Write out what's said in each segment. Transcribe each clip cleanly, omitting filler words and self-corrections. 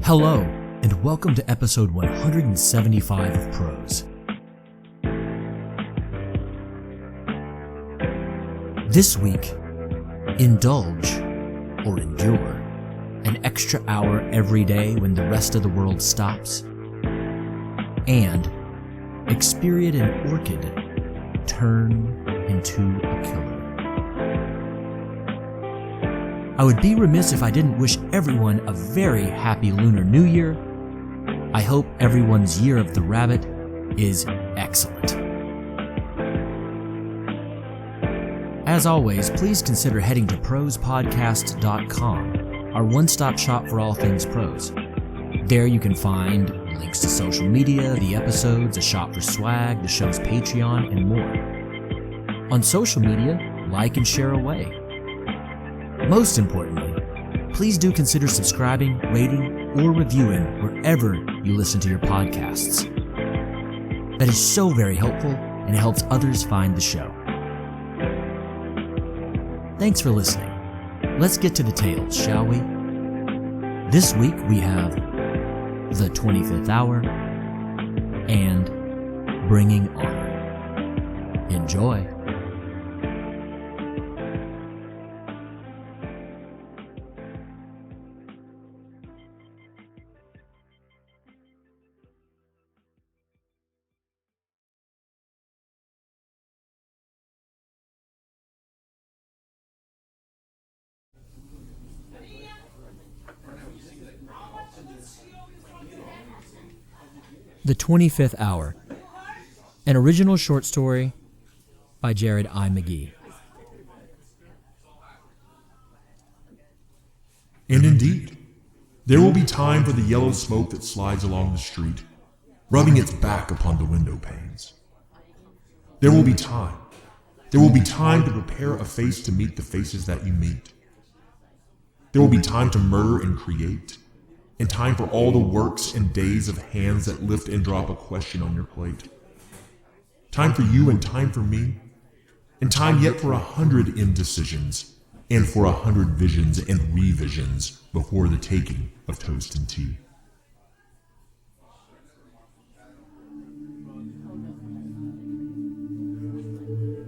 Hello, and welcome to episode 175 of Prose. This week, indulge, or endure, an extra hour every day when the rest of the world stops, and experience an orchid turn into a killer. I would be remiss if I didn't wish everyone a very happy Lunar New Year. I hope everyone's year of the rabbit is excellent. As always, please consider heading to prosepodcast.com, our one-stop shop for all things prose. There you can find links to social media, the episodes, a shop for swag, the show's Patreon, and more. On social media, like and share away. Most importantly, please do consider subscribing, rating, or reviewing wherever you listen to your podcasts. That is so very helpful, and it helps others find the show. Thanks for listening. Let's get to the tales, shall we? This week we have The 25th Hour and Bringing Honor. Enjoy. The 25th Hour, an original short story by Jared I. McGee. And indeed, there will be time for the yellow smoke that slides along the street, rubbing its back upon the window panes. There will be time. There will be time to prepare a face to meet the faces that you meet. There will be time to murder and create, and time for all the works and days of hands that lift and drop a question on your plate. Time for you and time for me, and time yet for 100 indecisions, and for 100 visions and revisions before the taking of toast and tea.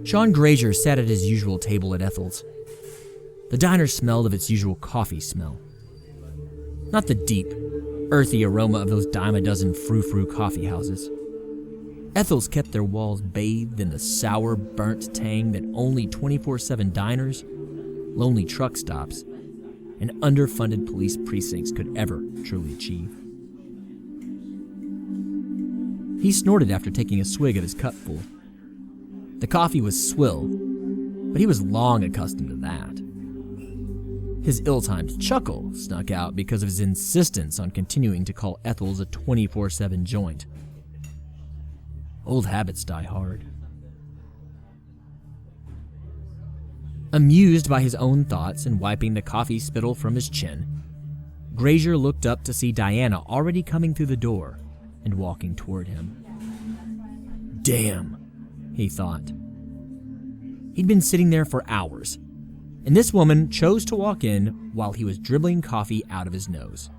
Sean Grazier sat at his usual table at Ethel's. The diner smelled of its usual coffee smell. Not the deep, earthy aroma of those dime a dozen frou-frou coffee houses. Ethel's kept their walls bathed in the sour, burnt tang that only 24/7 diners, lonely truck stops, and underfunded police precincts could ever truly achieve. He snorted after taking a swig of his cupful. The coffee was swill, but he was long accustomed to that. His ill-timed chuckle snuck out because of his insistence on continuing to call Ethel's a 24/7 joint. Old habits die hard. Amused by his own thoughts and wiping the coffee spittle from his chin, Grazier looked up to see Diana already coming through the door and walking toward him. Damn, he thought. He'd been sitting there for hours, and this woman chose to walk in while he was dribbling coffee out of his nose.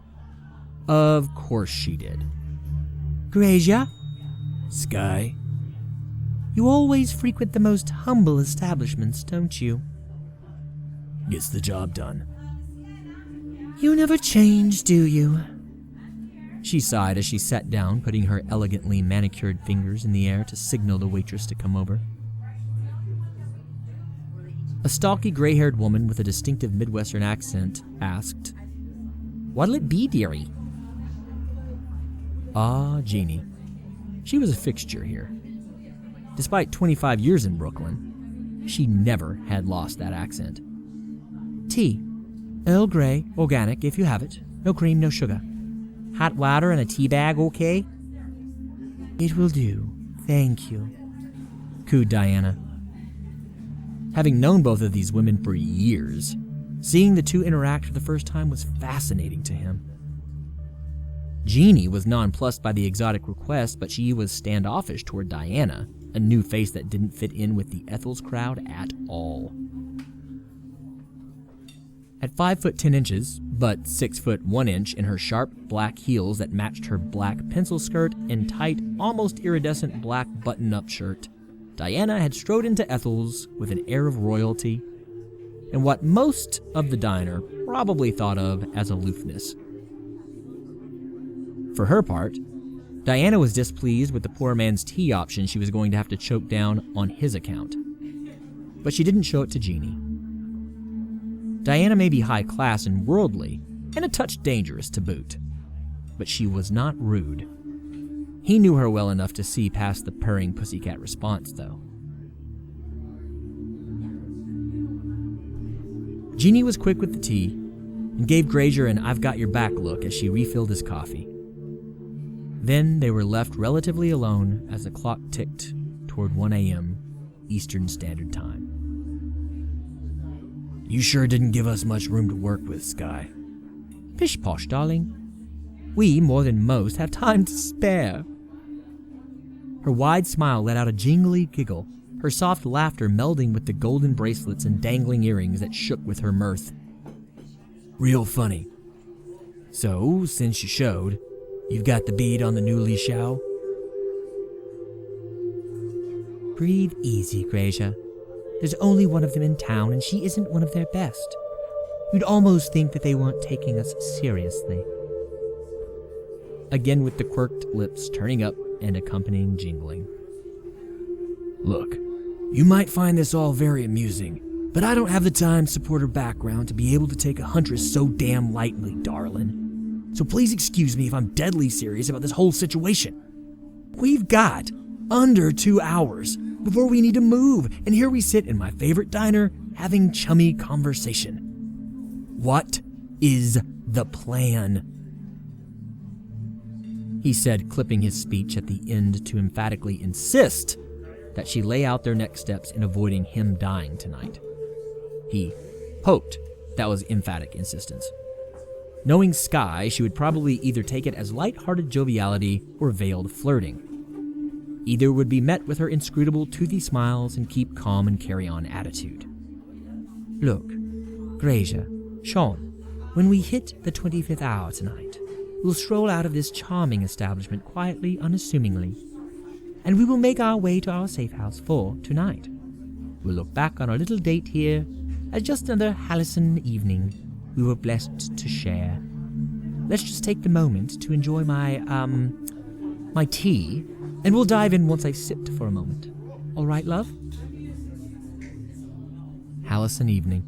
Of course she did. Grazier? Sky? You always frequent the most humble establishments, don't you? Gets the job done. You never change, do you? She sighed as she sat down, putting her elegantly manicured fingers in the air to signal the waitress to come over. A stalky, gray-haired woman with a distinctive Midwestern accent asked, "What'll it be, dearie?" Ah, Jeannie. She was a fixture here. Despite 25 years in Brooklyn, she never had lost that accent. Tea. Earl Grey, organic, if you have it. No cream, no sugar. Hot water and a tea bag, okay? It will do, thank you, cooed Diana. Having known both of these women for years, seeing the two interact for the first time was fascinating to him. Jeannie was nonplussed by the exotic request, but she was standoffish toward Diana, a new face that didn't fit in with the Ethel's crowd at all. At 5 foot 10 inches, but 6 foot 1 inch in her sharp black heels that matched her black pencil skirt and tight, almost iridescent black button-up shirt, Diana had strode into Ethel's with an air of royalty and what most of the diner probably thought of as aloofness. For her part, Diana was displeased with the poor man's tea option she was going to have to choke down on his account. But she didn't show it to Jeannie. Diana may be high class and worldly, and a touch dangerous to boot, but she was not rude. He knew her well enough to see past the purring pussycat response, though. Jeannie was quick with the tea and gave Grazier an "I've got your back" look as she refilled his coffee. Then they were left relatively alone as the clock ticked toward 1 a.m. Eastern Standard Time. "You sure didn't give us much room to work with, Sky." "Pish posh, darling. We, more than most, have time to spare." Her wide smile let out a jingly giggle, her soft laughter melding with the golden bracelets and dangling earrings that shook with her mirth. "Real funny. So, since you showed, you've got the bead on the new Li Xiao?" "Breathe easy, Grazier. There's only one of them in town, and she isn't one of their best. You'd almost think that they weren't taking us seriously." Again with the quirked lips turning up and accompanying jingling. "Look, you might find this all very amusing, but I don't have the time, support, or background to be able to take a huntress so damn lightly, darling. So please excuse me if I'm deadly serious about this whole situation. We've got under 2 hours before we need to move, and here we sit in my favorite diner having chummy conversation. What is the plan?" He said, clipping his speech at the end to emphatically insist that she lay out their next steps in avoiding him dying tonight. He hoped that was emphatic insistence. Knowing Sky, she would probably either take it as light-hearted joviality or veiled flirting. Either would be met with her inscrutable toothy smiles and keep calm and carry on attitude. "Look, Grazier, Sean, when we hit the 25th hour tonight, we'll stroll out of this charming establishment quietly, unassumingly, and we will make our way to our safe house for tonight. We'll look back on our little date here as just another halcyon evening we were blessed to share. Let's just take the moment to enjoy my tea, and we'll dive in once I sipped for a moment. All right, love?" Halcyon evening.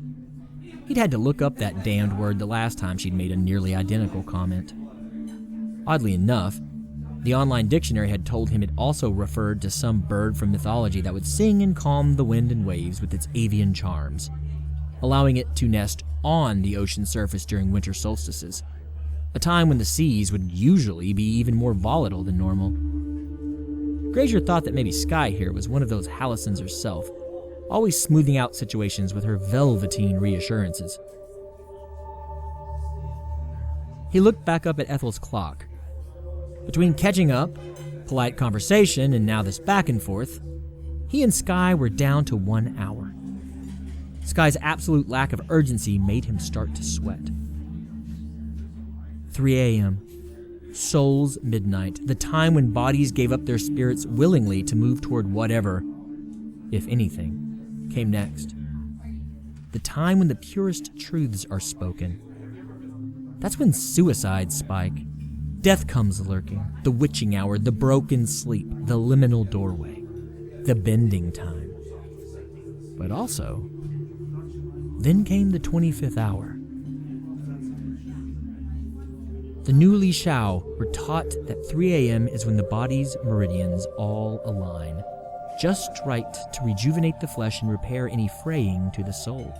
He'd had to look up that damned word the last time she'd made a nearly identical comment. Oddly enough, the online dictionary had told him it also referred to some bird from mythology that would sing and calm the wind and waves with its avian charms, allowing it to nest on the ocean surface during winter solstices, a time when the seas would usually be even more volatile than normal. Grazier thought that maybe Sky here was one of those Hallisons herself, always smoothing out situations with her velveteen reassurances. He looked back up at Ethel's clock. Between catching up, polite conversation, and now this back and forth, he and Sky were down to 1 hour. Sky's absolute lack of urgency made him start to sweat. 3 a.m. Soul's midnight, the time when bodies gave up their spirits willingly to move toward whatever, if anything, came next. The time when the purest truths are spoken. That's when suicides spike. Death comes lurking, the witching hour, the broken sleep, the liminal doorway, the bending time. But also, then came the 25th hour. The new Li Xiao were taught that 3 a.m. is when the body's meridians all align, just right to rejuvenate the flesh and repair any fraying to the soul.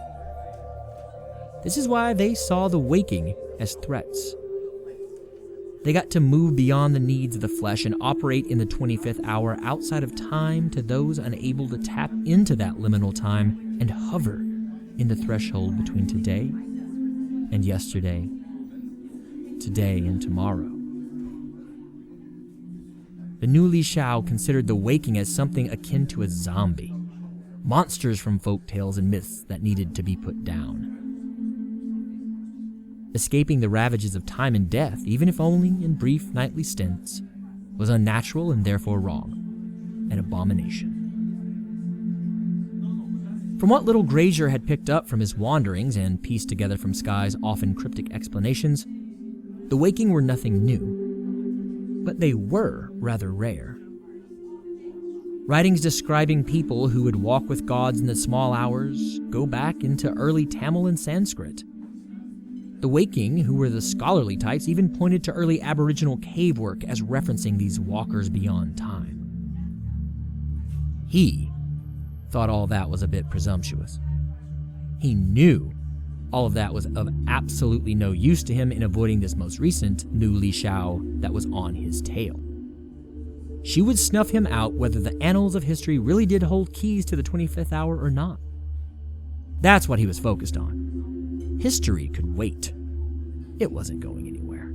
This is why they saw the waking as threats. They got to move beyond the needs of the flesh and operate in the 25th hour outside of time to those unable to tap into that liminal time and hover in the threshold between today and yesterday, today and tomorrow. The new Li Xiao considered the waking as something akin to a zombie, monsters from folk tales and myths that needed to be put down. escaping the ravages of time and death, even if only in brief nightly stints, was unnatural and therefore wrong, an abomination. From what little Granger had picked up from his wanderings and pieced together from Sky's often cryptic explanations, the waking were nothing new, but they were rather rare. Writings describing people who would walk with gods in the small hours go back into early Tamil and Sanskrit. The waking, who were the scholarly types, even pointed to early Aboriginal cave work as referencing these walkers beyond time. He thought all that was a bit presumptuous. He knew all of that was of absolutely no use to him in avoiding this most recent Nu Li Shao that was on his tail. She would snuff him out whether the annals of history really did hold keys to the 25th hour or not. That's what he was focused on. History could wait. It wasn't going anywhere.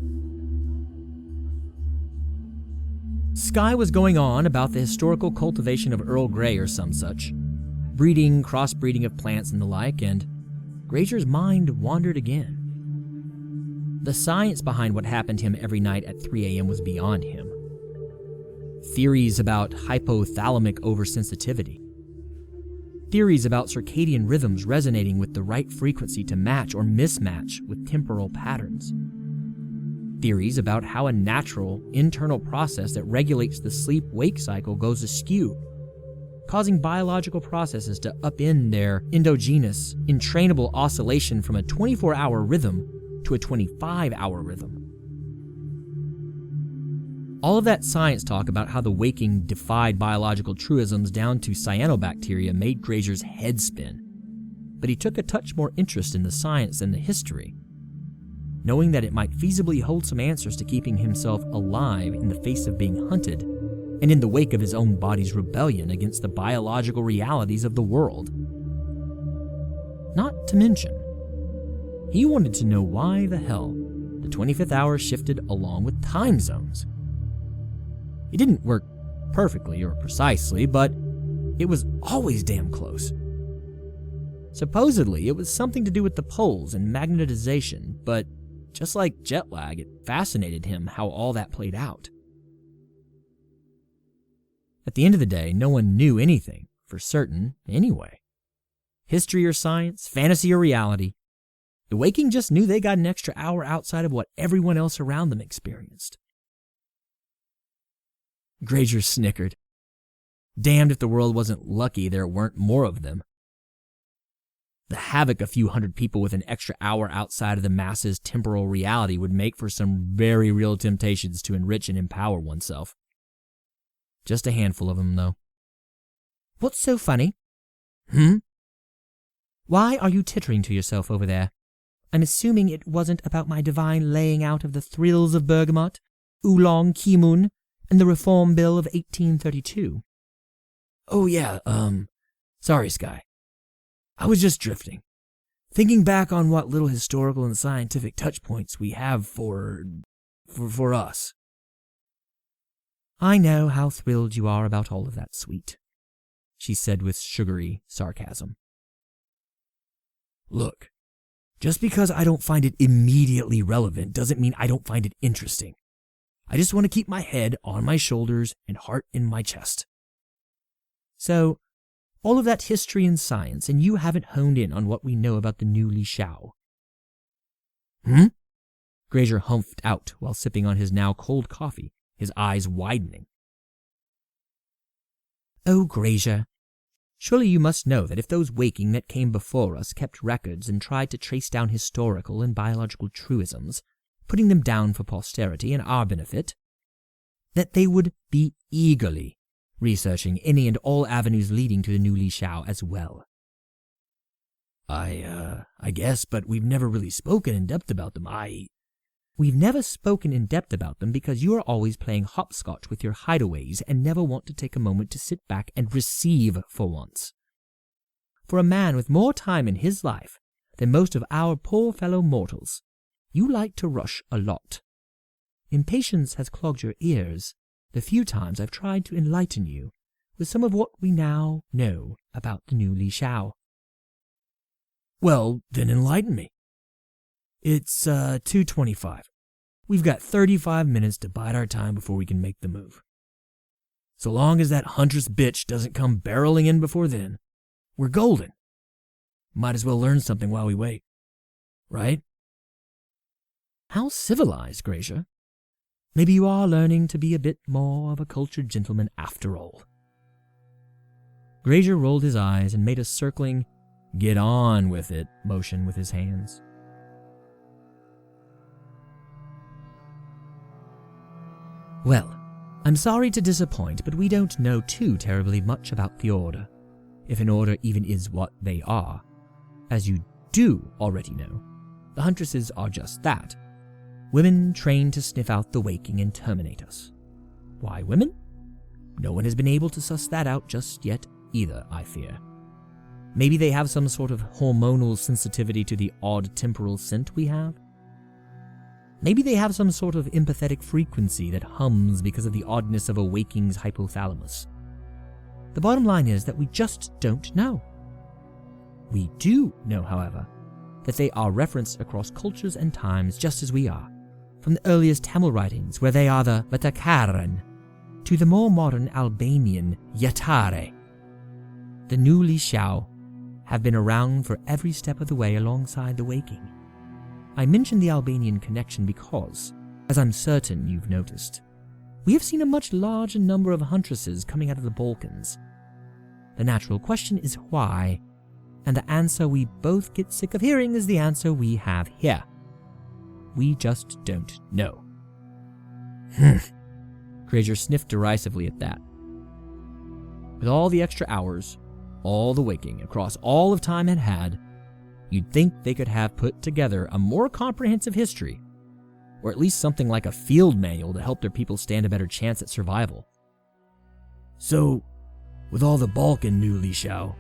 Sky was going on about the historical cultivation of Earl Grey or some such, breeding, crossbreeding of plants and the like, and Granger's mind wandered again. The science behind what happened to him every night at 3 a.m. was beyond him. Theories about hypothalamic oversensitivity. Theories about circadian rhythms resonating with the right frequency to match or mismatch with temporal patterns. Theories about how a natural, internal process that regulates the sleep-wake cycle goes askew, causing biological processes to upend their endogenous, entrainable oscillation from a 24-hour rhythm to a 25-hour rhythm. All of that science talk about how the waking defied biological truisms down to cyanobacteria made Granger's head spin, but he took a touch more interest in the science than the history, knowing that it might feasibly hold some answers to keeping himself alive in the face of being hunted and in the wake of his own body's rebellion against the biological realities of the world. Not to mention, he wanted to know why the hell the 25th hour shifted along with time zones. It didn't work perfectly or precisely, but it was always damn close. Supposedly, it was something to do with the poles and magnetization, but just like jet lag, it fascinated him how all that played out. At the end of the day, no one knew anything for certain anyway. History or science, fantasy or reality, the waking just knew they got an extra hour outside of what everyone else around them experienced. Granger snickered. Damned if the world wasn't lucky there weren't more of them. The havoc a few hundred people with an extra hour outside of the masses' temporal reality would make for some very real temptations to enrich and empower oneself. Just a handful of them, though. What's so funny? Why are you tittering to yourself over there? I'm assuming it wasn't about my divine laying out of the thrills of bergamot, oolong kimun, and the Reform Bill of 1832. Oh yeah, sorry, Sky. I was just drifting, thinking back on what little historical and scientific touchpoints we have for us. I know how thrilled you are about all of that, sweet, she said with sugary sarcasm. Look, just because I don't find it immediately relevant doesn't mean I don't find it interesting. I just want to keep my head on my shoulders and heart in my chest. So, all of that history and science, and you haven't honed in on what we know about the Nu Li Shao. Granger humphed out while sipping on his now cold coffee, his eyes widening. Oh, Granger, surely you must know that if those waking that came before us kept records and tried to trace down historical and biological truisms, putting them down for posterity and our benefit, that they would be eagerly researching any and all avenues leading to the Nu Li Shao as well. I guess, but we've never really spoken in depth about them. We've never spoken in depth about them because you are always playing hopscotch with your hideaways and never want to take a moment to sit back and receive for once. For a man with more time in his life than most of our poor fellow mortals, you like to rush a lot. Impatience has clogged your ears the few times I've tried to enlighten you with some of what we now know about the Nu Li Shao. Well, then enlighten me. It's 2:25. We've got 35 minutes to bide our time before we can make the move. So long as that huntress bitch doesn't come barreling in before then, we're golden. Might as well learn something while we wait. Right? How civilized, Gracia. Maybe you are learning to be a bit more of a cultured gentleman after all. Granger rolled his eyes and made a circling, get on with it motion with his hands. Well, I'm sorry to disappoint, but we don't know too terribly much about the Order, if an Order even is what they are. As you do already know, the Huntresses are just that. Women trained to sniff out the waking and terminate us. Why women? No one has been able to suss that out just yet either, I fear. Maybe they have some sort of hormonal sensitivity to the odd temporal scent we have? Maybe they have some sort of empathetic frequency that hums because of the oddness of a waking's hypothalamus. The bottom line is that we just don't know. We do know, however, that they are referenced across cultures and times just as we are, from the earliest Tamil writings where they are the Vatakaran, to the more modern Albanian Yatare. The new Li Xiao have been around for every step of the way alongside the waking. I mention the Albanian connection because, as I'm certain you've noticed, we have seen a much larger number of huntresses coming out of the Balkans. The natural question is why, and the answer we both get sick of hearing is the answer we have here. We just don't know. Granger sniffed derisively at that. With all the extra hours, all the waking across all of time had, you'd think they could have put together a more comprehensive history, or at least something like a field manual to help their people stand a better chance at survival. So, with all the Balkan new Li Xiao,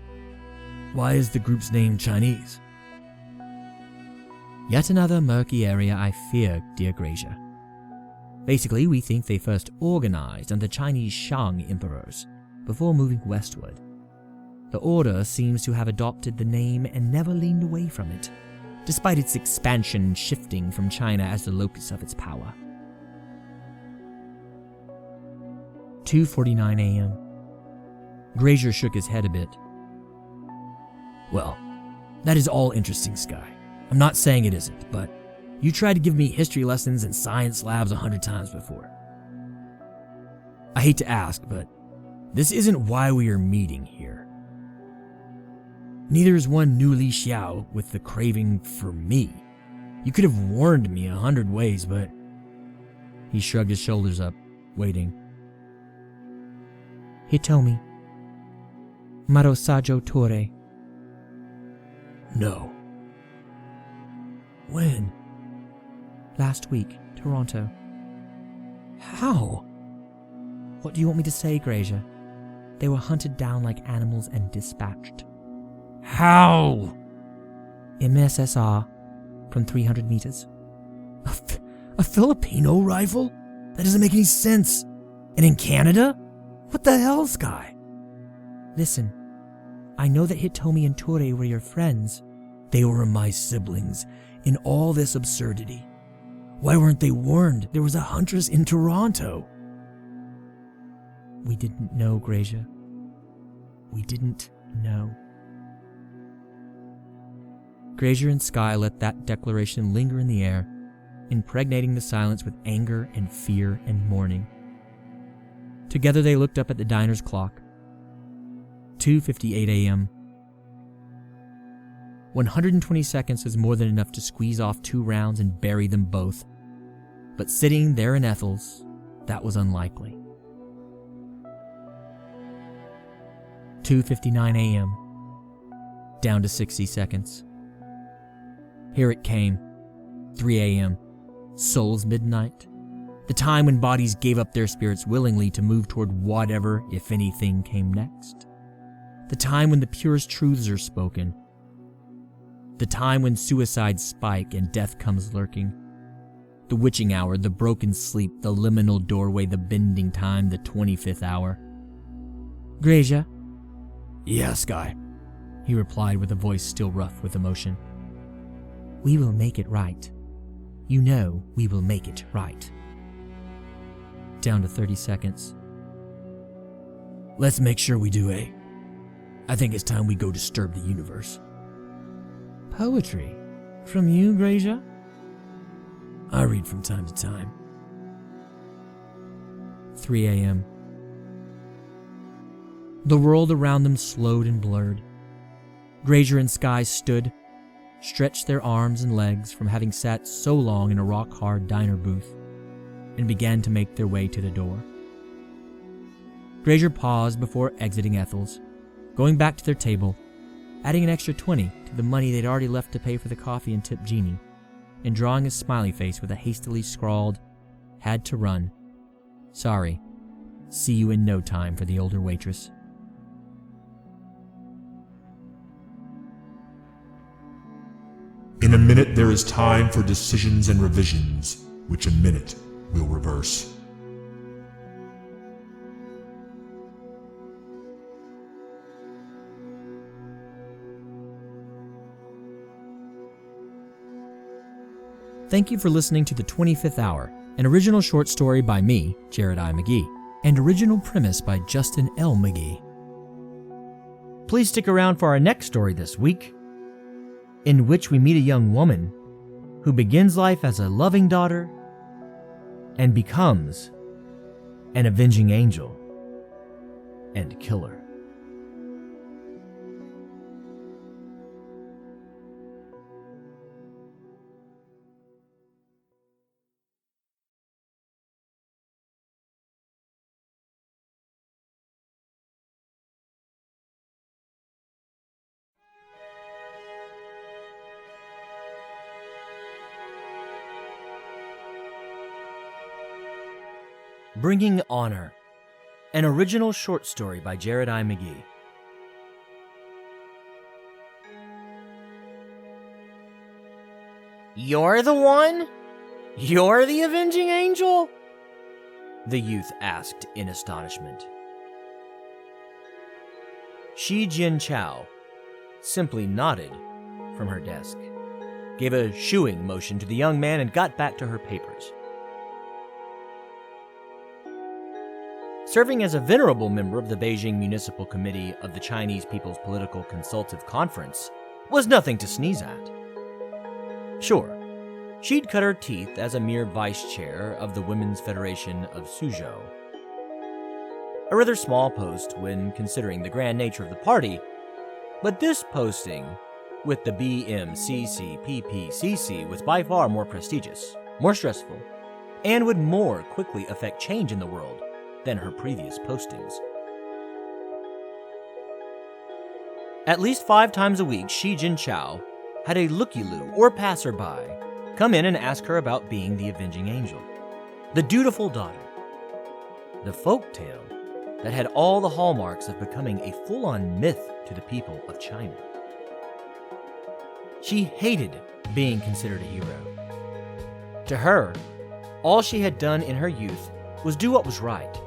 why is the group's name Chinese? Yet another murky area I fear, dear Gracia. Basically, we think they first organized under Chinese Shang emperors before moving westward. The Order seems to have adopted the name and never leaned away from it, despite its expansion shifting from China as the locus of its power. 2:49 a.m. Granger shook his head a bit. Well, that is all interesting, Sky. I'm not saying it isn't, but you tried to give me history lessons in science labs 100 times before. I hate to ask, but this isn't why we are meeting here. Neither is one new Li Xiao with the craving for me. You could have warned me 100 ways, but... He shrugged his shoulders up, waiting. Hitomi. Marosajo Tore. No. When? Last week, Toronto. How? What do you want me to say, Gracia? They were hunted down like animals and dispatched. How? MSSR from 300 meters. A Filipino rifle? That doesn't make any sense. And in Canada? What the hell, Sky? Listen, I know that Hitomi and Ture were your friends. They were my siblings in all this absurdity. Why weren't they warned? There was a huntress in Toronto. We didn't know, Gracia. We didn't know. Granger and Sky let that declaration linger in the air, impregnating the silence with anger and fear and mourning. Together they looked up at the diner's clock. 2:58 a.m. 120 seconds was more than enough to squeeze off 2 rounds and bury them both. But sitting there in Ethel's, that was unlikely. 2:59 a.m. Down to 60 seconds. Here it came. 3 a.m. Soul's midnight. The time when bodies gave up their spirits willingly to move toward whatever, if anything, came next. The time when the purest truths are spoken. The time when suicides spike and death comes lurking. The witching hour, the broken sleep, the liminal doorway, the bending time, the 25th hour. Gracia? Yeah, Sky, he replied with a voice still rough with emotion. We will make it right. You know we will make it right. Down to 30 seconds. Let's make sure we do, eh? I think it's time we go disturb the universe. Poetry? From you, Gracia? I read from time to time. 3 a.m. The world around them slowed and blurred. Grazier and Sky stood, stretched their arms and legs from having sat so long in a rock-hard diner booth, and began to make their way to the door. Grazier paused before exiting Ethel's, going back to their table, adding an extra 20 to the money they'd already left to pay for the coffee and tip Jeannie, and drawing a smiley face with a hastily scrawled, "Had to run. Sorry. See you in no time," for the older waitress. In a minute there is time for decisions and revisions, which a minute will reverse. Thank you for listening to The 25th Hour, an original short story by me, Jared I. McGee, and original premise by Justin L. McGee. Please stick around for our next story this week, in which we meet a young woman who begins life as a loving daughter and becomes an avenging angel and killer. Bringing Honor, an original short story by Jared I. McGee. "You're the one? You're the avenging angel?" the youth asked in astonishment. Shi Jin Chao simply nodded from her desk, gave a shooing motion to the young man, and got back to her papers. Serving as a venerable member of the Beijing Municipal Committee of the Chinese People's Political Consultative Conference was nothing to sneeze at. Sure, she'd cut her teeth as a mere vice chair of the Women's Federation of Suzhou. A rather small post when considering the grand nature of the party, but this posting with the BMCC-PPCC was by far more prestigious, more stressful, and would more quickly affect change in the world than her previous postings. At least 5 times a week, Shi Jin Chao had a looky-loo or passerby come in and ask her about being the avenging angel, the dutiful daughter, the folktale that had all the hallmarks of becoming a full-on myth to the people of China. She hated being considered a hero. To her, all she had done in her youth was do what was right,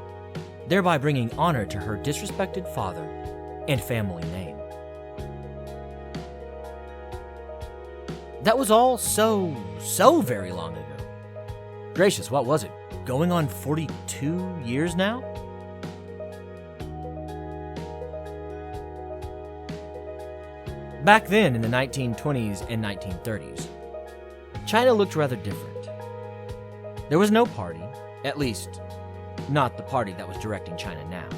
thereby bringing honor to her disrespected father and family name. That was all so very long ago. Gracious, what was it? Going on 42 years now? Back then, in the 1920s and 1930s, China looked rather different. There was no party, at least not the party that was directing China now.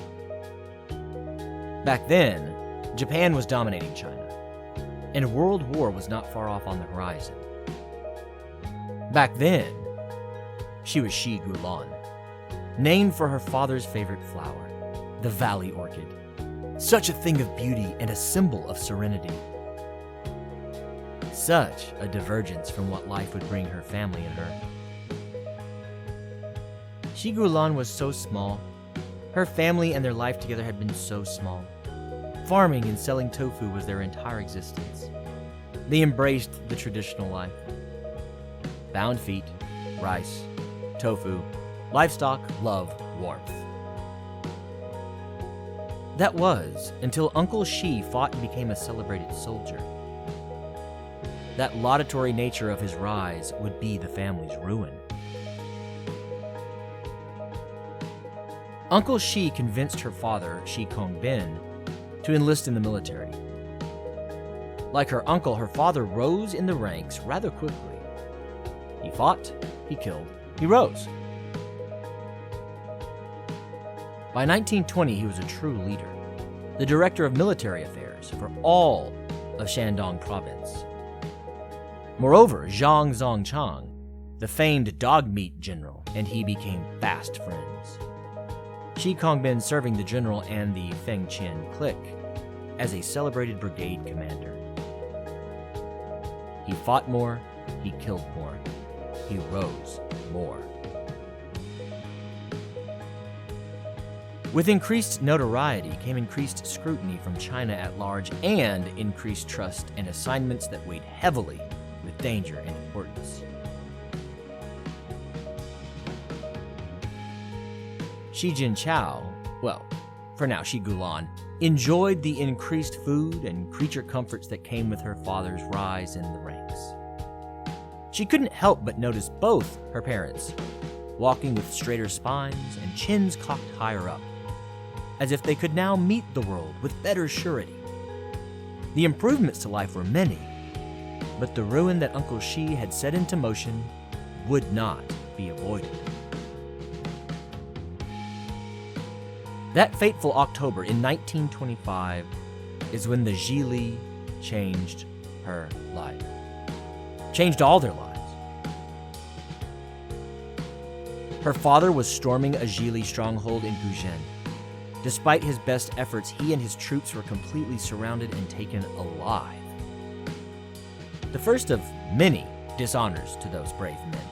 Back then, Japan was dominating China, and World War was not far off on the horizon. Back then, she was Shi Gulan, named for her father's favorite flower, the valley orchid. Such a thing of beauty and a symbol of serenity. Such a divergence from what life would bring her family and her. Shi Gulan was so small. Her family and their life together had been so small. Farming and selling tofu was their entire existence. They embraced the traditional life. Bound feet, rice, tofu, livestock, love, warmth. That was until Uncle Shi fought and became a celebrated soldier. that laudatory nature of his rise would be the family's ruin. Uncle Shi convinced her father, Shi Kongbin, to enlist in the military. Like her uncle, her father rose in the ranks rather quickly. He fought, he killed, he rose. By 1920, he was a true leader, the director of military affairs for all of Shandong province. Moreover, Zhang Zongchang, the famed dog meat general, and he became fast friends. Shi Kongbin serving the general and the Fengqian clique as a celebrated brigade commander. He fought more, he killed more, he rose more. With increased notoriety came increased scrutiny from China at large and increased trust and assignments that weighed heavily with danger and importance. Shi Jinchao, well, for now Shi Gulan, enjoyed the increased food and creature comforts that came with her father's rise in the ranks. She couldn't help but notice both her parents walking with straighter spines and chins cocked higher up, as if they could now meet the world with better surety. The improvements to life were many, but the ruin that Uncle Shi had set into motion would not be avoided. That fateful October in 1925 is when the Zhili changed her life. Changed all their lives. Her father was storming a Zhili stronghold in Guzhen. Despite his best efforts, he and his troops were completely surrounded and taken alive. The first of many dishonors to those brave men.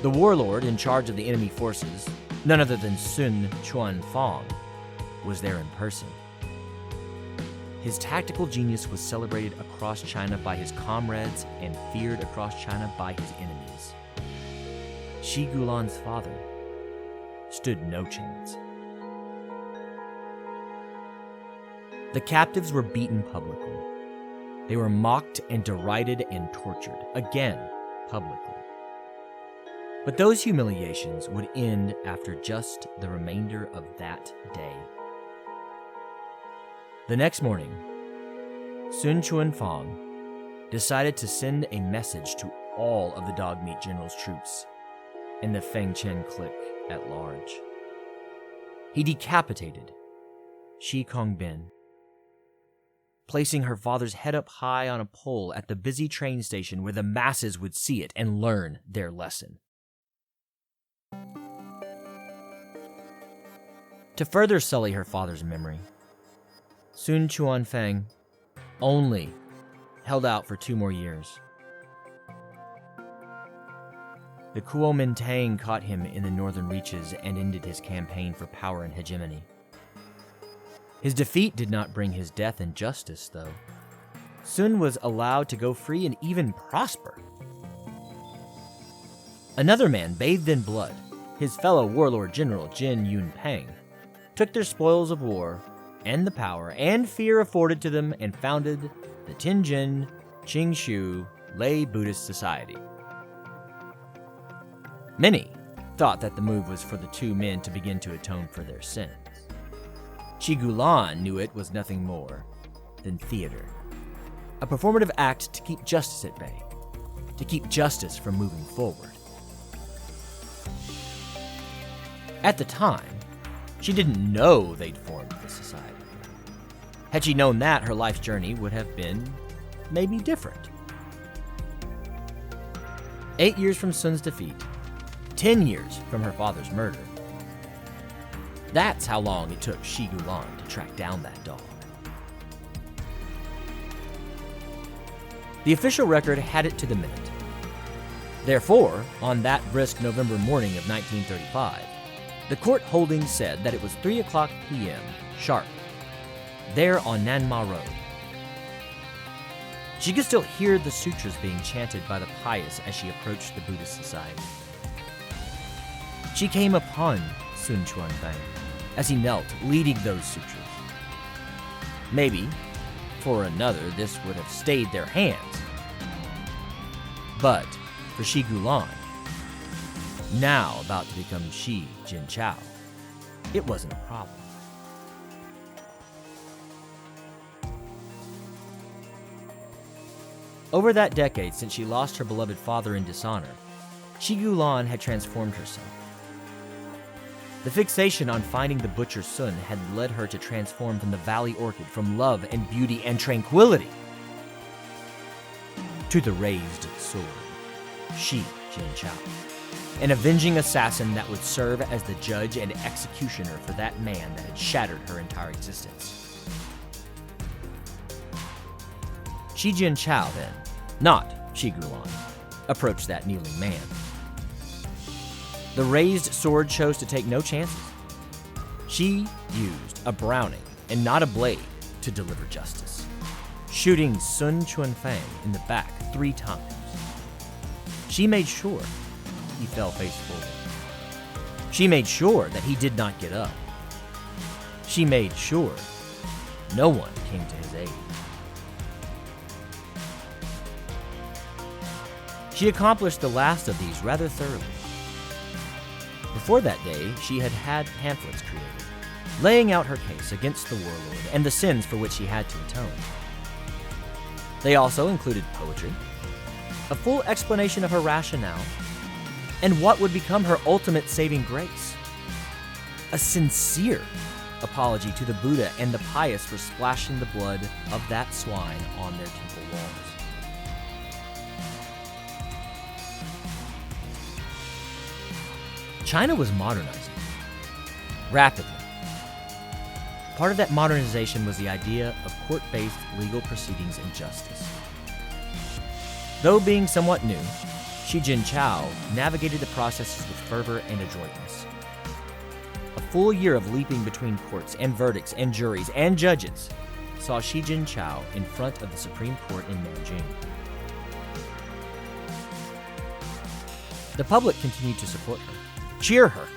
The warlord in charge of the enemy forces, none other than Sun Chuanfang, was there in person. His tactical genius was celebrated across China by his comrades and feared across China by his enemies. Shi Gulan's father stood no chance. The captives were beaten publicly. They were mocked and derided and tortured, again publicly. But those humiliations would end after just the remainder of that day. The next morning, Sun Chuanfang decided to send a message to all of the dog meat general's troops and the Fengqian clique at large. He decapitated Shi Kongbin, placing her father's head up high on a pole at the busy train station where the masses would see it and learn their lesson. To further sully her father's memory, Sun Chuanfang only held out for 2 more years. The Kuomintang caught him in the northern reaches and ended his campaign for power and hegemony. His defeat did not bring his death and justice, though. Sun was allowed to go free and even prosper. Another man bathed in blood, his fellow warlord general Jin Yunpeng, took their spoils of war and the power and fear afforded to them and founded the Tianjin Qingshu Lay Buddhist Society. Many thought that the move was for the 2 men to begin to atone for their sins. Shi Gulan knew it was nothing more than theater, a performative act to keep justice at bay, to keep justice from moving forward. At the time, she didn't know they'd formed the society. Had she known that, her life's journey would have been maybe different. 8 years from Sun's defeat, 10 years from her father's murder. That's how long it took Shi Gulan to track down that dog. The official record had it to the minute. Therefore, on that brisk November morning of 1935, the court holding said that it was 3 o'clock p.m. sharp, there on Nanma Road. She could still hear the sutras being chanted by the pious as she approached the Buddhist society. She came upon Sun Chuanfang as he knelt, leading those sutras. Maybe, for another, this would have stayed their hands. But for Shi Gulan, now about to become Shi Jinchao, it wasn't a problem. Over that decade since she lost her beloved father in dishonor, Shi Gulan had transformed herself. The fixation on finding the butcher Sun had led her to transform from the valley orchid, from love and beauty and tranquility, to the raised sword, Shi Jinchao, an avenging assassin that would serve as the judge and executioner for that man that had shattered her entire existence. Shi Jinchao then, not Shi Gulan, approached that kneeling man. The raised sword chose to take no chances. She used a browning and not a blade to deliver justice, shooting Sun Chuanfang in the back 3 times. She made sure he fell face forward. She made sure that he did not get up. She made sure no one came to his aid. She accomplished the last of these rather thoroughly. Before that day, she had had pamphlets created, laying out her case against the warlord and the sins for which he had to atone. They also included poetry, a full explanation of her rationale, and what would become her ultimate saving grace: a sincere apology to the Buddha and the pious for splashing the blood of that swine on their temple walls. China was modernizing rapidly. Part of that modernization was the idea of court-based legal proceedings and justice. Though being somewhat new, Shi Jinchao navigated the processes with fervor and adroitness. A full year of leaping between courts and verdicts and juries and judges saw Shi Jinchao in front of the Supreme Court in Nanjing. The public continued to support her, cheer her.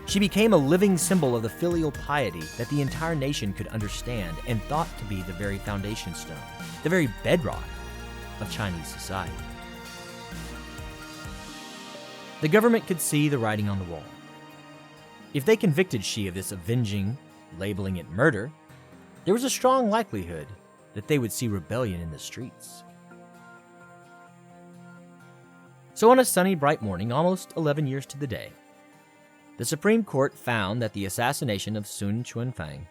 She became a living symbol of the filial piety that the entire nation could understand and thought to be the very foundation stone, the very bedrock of Chinese society. The government could see the writing on the wall. If they convicted Shi of this avenging, labeling it murder, there was a strong likelihood that they would see rebellion in the streets. So on a sunny, bright morning, almost 11 years to the day, the Supreme Court found that the assassination of Sun Chuanfang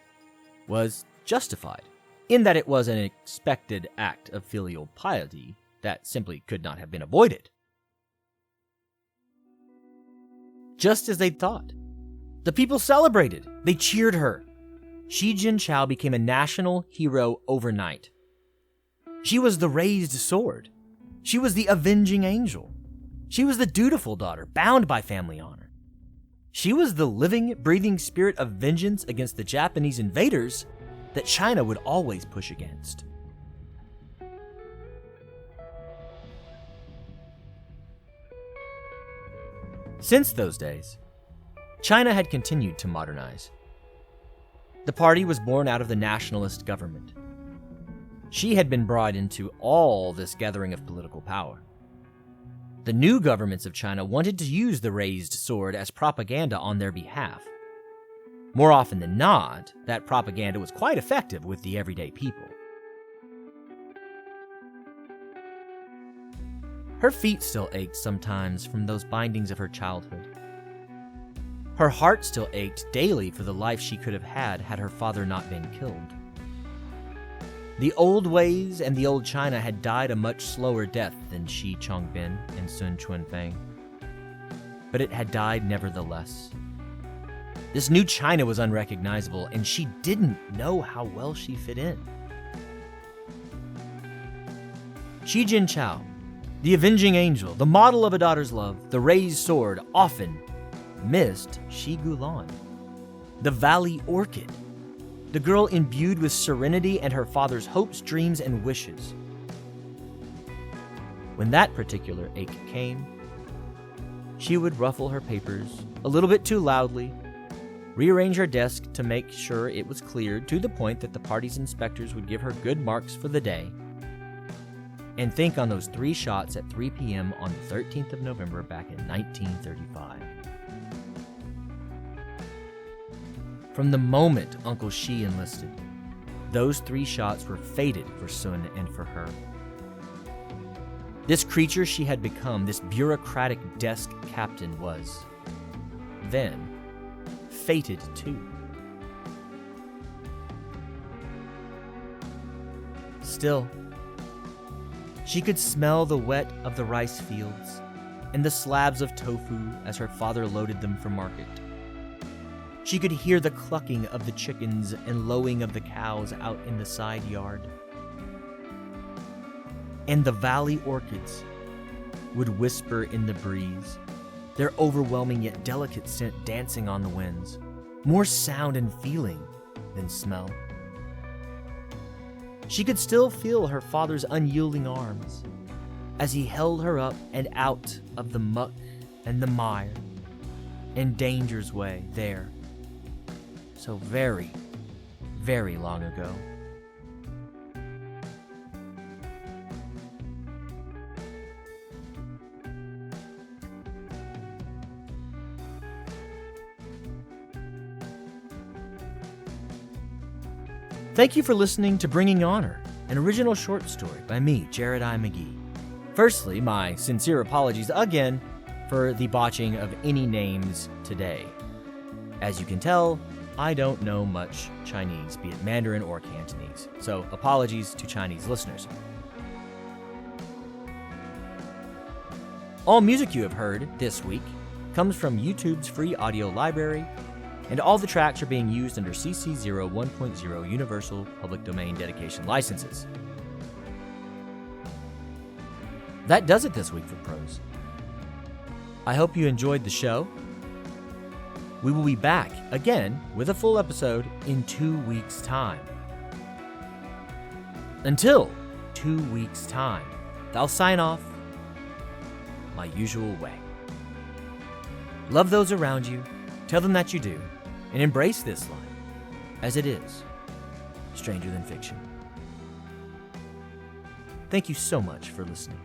was justified, in that it was an expected act of filial piety that simply could not have been avoided. Just as they'd thought. The people celebrated. They cheered her. Shi Jinchao became a national hero overnight. She was the raised sword. She was the avenging angel. She was the dutiful daughter, bound by family honor. She was the living, breathing spirit of vengeance against the Japanese invaders that China would always push against. Since those days, China had continued to modernize. The party was born out of the nationalist government. She had been brought into all this gathering of political power. The new governments of China wanted to use the raised sword as propaganda on their behalf. More often than not, that propaganda was quite effective with the everyday people. Her feet still ached sometimes from those bindings of her childhood. Her heart still ached daily for the life she could have had her father not been killed. The old ways and the old China had died a much slower death than Shi Chongbin and Sun Chuanfang. But it had died nevertheless. This new China was unrecognizable, and she didn't know how well she fit in. Shi Jinchao, the avenging angel, the model of a daughter's love, the raised sword, often missed Shi Gulan, the valley orchid, the girl imbued with serenity and her father's hopes, dreams, and wishes. When that particular ache came, she would ruffle her papers a little bit too loudly, rearrange her desk to make sure it was cleared to the point that the party's inspectors would give her good marks for the day, and think on those 3 shots at 3 p.m. on the 13th of November back in 1935. From the moment Uncle Shi enlisted, those 3 shots were fated for Sun and for her. This creature she had become, this bureaucratic desk captain, was then fated too. Still, she could smell the wet of the rice fields and the slabs of tofu as her father loaded them for market. She could hear the clucking of the chickens and lowing of the cows out in the side yard. And the valley orchids would whisper in the breeze, their overwhelming yet delicate scent dancing on the winds, more sound and feeling than smell. She could still feel her father's unyielding arms as he held her up and out of the muck and the mire and danger's way there, so very, very long ago. Thank you for listening to Bringing Honor, an original short story by me, Jared I. McGee. Firstly, my sincere apologies again for the botching of any names today. As you can tell, I don't know much Chinese, be it Mandarin or Cantonese, so apologies to Chinese listeners. All music you have heard this week comes from YouTube's free audio library, and all the tracks are being used under CC 01.0 Universal Public Domain Dedication licenses. That does it this week for Prose. I hope you enjoyed the show. We will be back again with a full episode in 2 weeks' time. Until 2 weeks' time, I'll sign off my usual way. Love those around you, tell them that you do, and embrace this life as it is, stranger than fiction. Thank you so much for listening.